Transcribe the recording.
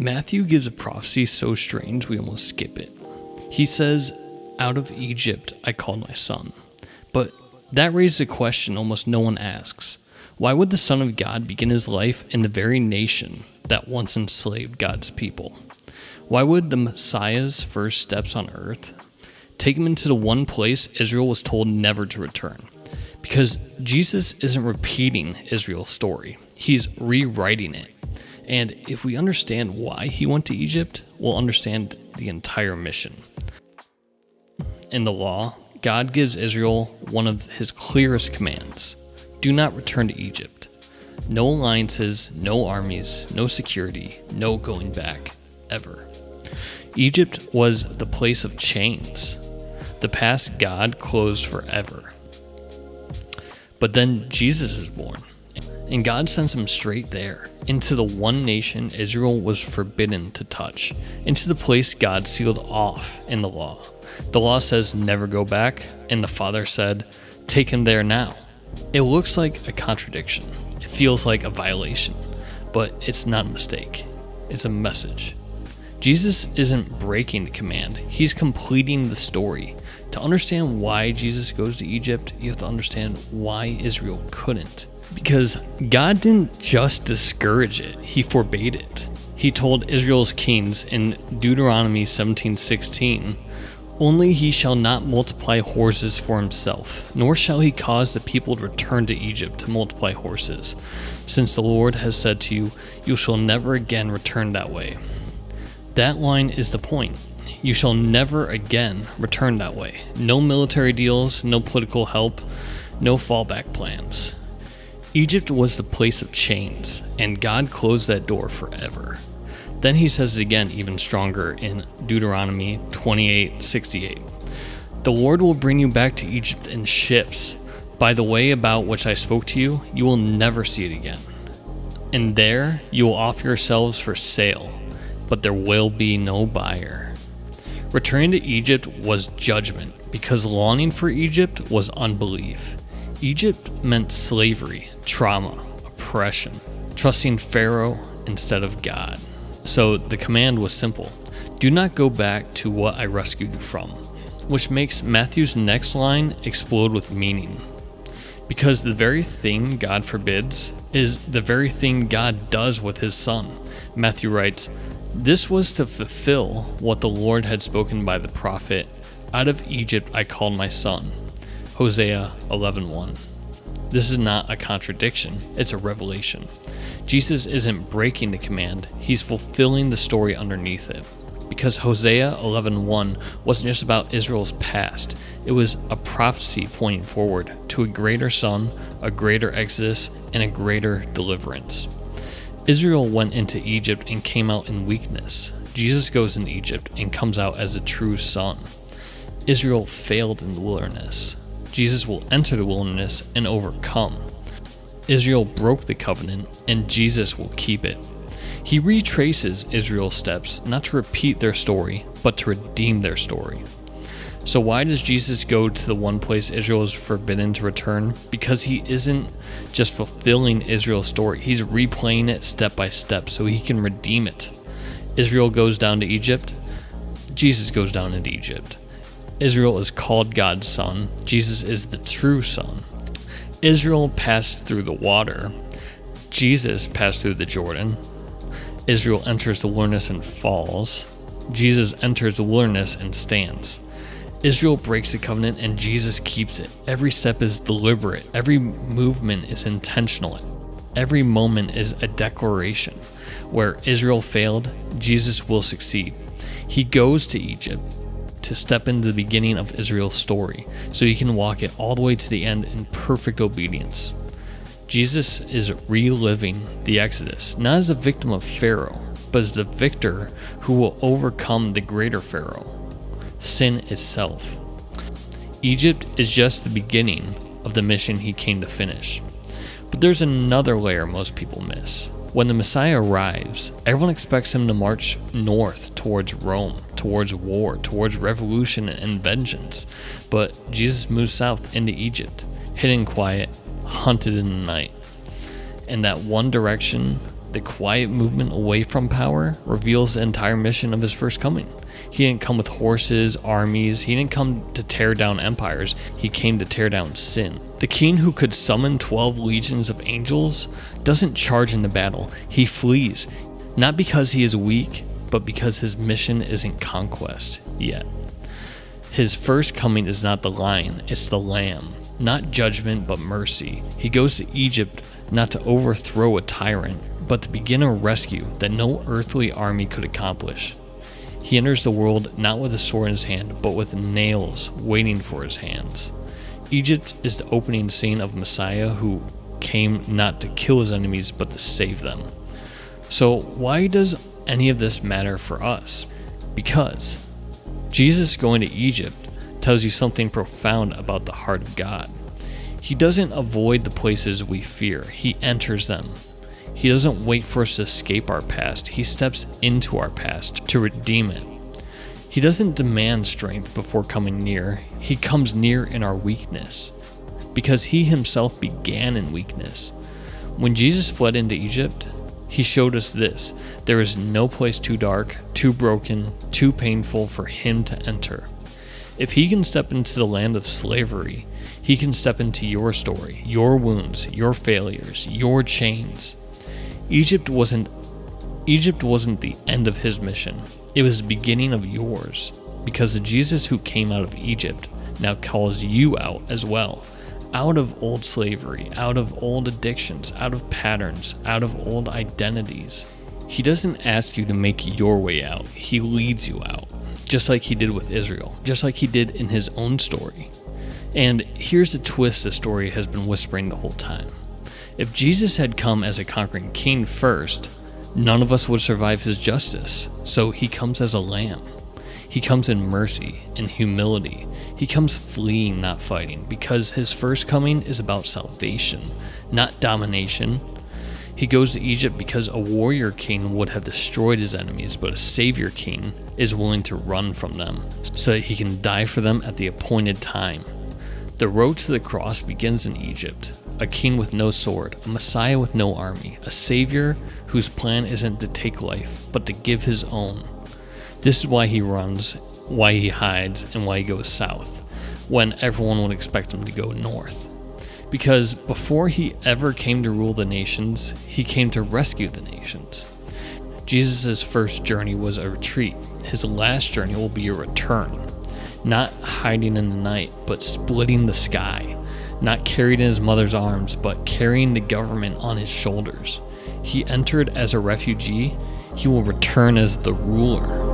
Matthew gives a prophecy so strange we almost skip it. He says, "Out of Egypt I called my son." But that raises a question almost no one asks. Why would the Son of God begin his life in the very nation that once enslaved God's people? Why would the Messiah's first steps on earth take him into the one place Israel was told never to return? Because Jesus isn't repeating Israel's story. He's rewriting it. And if we understand why he went to Egypt, we'll understand the entire mission. In the law, God gives Israel one of his clearest commands. Do not return to Egypt. No alliances, no armies, no security, no going back, ever. Egypt was the place of chains. The past God closed forever. But then Jesus is born, and God sends him straight there, into the one nation Israel was forbidden to touch, into the place God sealed off in the law. The law says never go back, and the Father said, take him there now. It looks like a contradiction. It feels like a violation, but it's not a mistake. It's a message. Jesus isn't breaking the command. He's completing the story. To understand why Jesus goes to Egypt, you have to understand why Israel couldn't. Because God didn't just discourage it, he forbade it. He told Israel's kings in Deuteronomy 17:16, "Only he shall not multiply horses for himself, nor shall he cause the people to return to Egypt to multiply horses, since the Lord has said to you, you shall never again return that way." That line is the point. You shall never again return that way. No military deals, no political help, no fallback plans. Egypt was the place of chains, and God closed that door forever. Then he says it again even stronger in Deuteronomy 28:68. "The Lord will bring you back to Egypt in ships. By the way about which I spoke to you, you will never see it again. And there you will offer yourselves for sale, but there will be no buyer." Returning to Egypt was judgment, because longing for Egypt was unbelief. Egypt meant slavery, trauma, oppression, trusting Pharaoh instead of God. So the command was simple: do not go back to what I rescued you from, which makes Matthew's next line explode with meaning. Because the very thing God forbids is the very thing God does with his son. Matthew writes, "This was to fulfill what the Lord had spoken by the prophet, 'Out of Egypt I called my son.'" Hosea 11:1. This is not a contradiction, it's a revelation. Jesus isn't breaking the command, he's fulfilling the story underneath it. Because Hosea 11:1 wasn't just about Israel's past, it was a prophecy pointing forward to a greater son, a greater exodus, and a greater deliverance. Israel went into Egypt and came out in weakness. Jesus goes into Egypt and comes out as a true son. Israel failed in the wilderness. Jesus will enter the wilderness and overcome. Israel broke the covenant, and Jesus will keep it. He retraces Israel's steps, not to repeat their story, but to redeem their story. So why does Jesus go to the one place Israel is forbidden to return? Because he isn't just fulfilling Israel's story, he's replaying it step by step so he can redeem it. Israel goes down to Egypt, Jesus goes down into Egypt. Israel is called God's son, Jesus is the true son. Israel passed through the water, Jesus passed through the Jordan. Israel enters the wilderness and falls, Jesus enters the wilderness and stands. Israel breaks the covenant and Jesus keeps it. Every step is deliberate. Every movement is intentional. Every moment is a declaration. Where Israel failed, Jesus will succeed. He goes to Egypt to step into the beginning of Israel's story, so he can walk it all the way to the end in perfect obedience. Jesus is reliving the Exodus, not as a victim of Pharaoh, but as the victor who will overcome the greater Pharaoh, sin itself. Egypt is just the beginning of the mission he came to finish. But there's another layer most people miss. When the Messiah arrives, everyone expects him to march north towards Rome, towards war, towards revolution and vengeance. But Jesus moves south into Egypt, hidden quiet, hunted in the night. And that one direction The quiet movement away from power reveals the entire mission of his first coming. He didn't come with horses, armies. He didn't come to tear down empires. He came to tear down sin. The king who could summon 12 legions of angels doesn't charge into battle. He flees, not because he is weak, but because his mission isn't conquest yet. His first coming is not the lion, it's the lamb. Not judgment, but mercy. He goes to Egypt not to overthrow a tyrant, but to begin a rescue that no earthly army could accomplish. He enters the world not with a sword in his hand, but with nails waiting for his hands. Egypt is the opening scene of Messiah who came not to kill his enemies, but to save them. So why does any of this matter for us? Because Jesus going to Egypt tells you something profound about the heart of God. He doesn't avoid the places we fear. He enters them. He doesn't wait for us to escape our past. He steps into our past to redeem it. He doesn't demand strength before coming near. He comes near in our weakness, because he himself began in weakness. When Jesus fled into Egypt, he showed us this: there is no place too dark, too broken, too painful for him to enter. If he can step into the land of slavery, he can step into your story, your wounds, your failures, your chains. Egypt wasn't the end of his mission. It was the beginning of yours, because the Jesus who came out of Egypt now calls you out as well. Out of old slavery, out of old addictions, out of patterns, out of old identities. He doesn't ask you to make your way out. He leads you out, just like he did with Israel, just like he did in his own story. And here's the twist the story has been whispering the whole time. If Jesus had come as a conquering king first, none of us would survive his justice. So he comes as a lamb. He comes in mercy and humility. He comes fleeing, not fighting, because his first coming is about salvation, not domination. He goes to Egypt because a warrior king would have destroyed his enemies, but a savior king is willing to run from them so that he can die for them at the appointed time. The road to the cross begins in Egypt. A king with no sword, a Messiah with no army, a savior whose plan isn't to take life, but to give his own. This is why he runs, why he hides, and why he goes south, when everyone would expect him to go north. Because before he ever came to rule the nations, he came to rescue the nations. Jesus' first journey was a retreat. His last journey will be a return. Not hiding in the night, but splitting the sky. Not carried in his mother's arms, but carrying the government on his shoulders. He entered as a refugee. He will return as the ruler.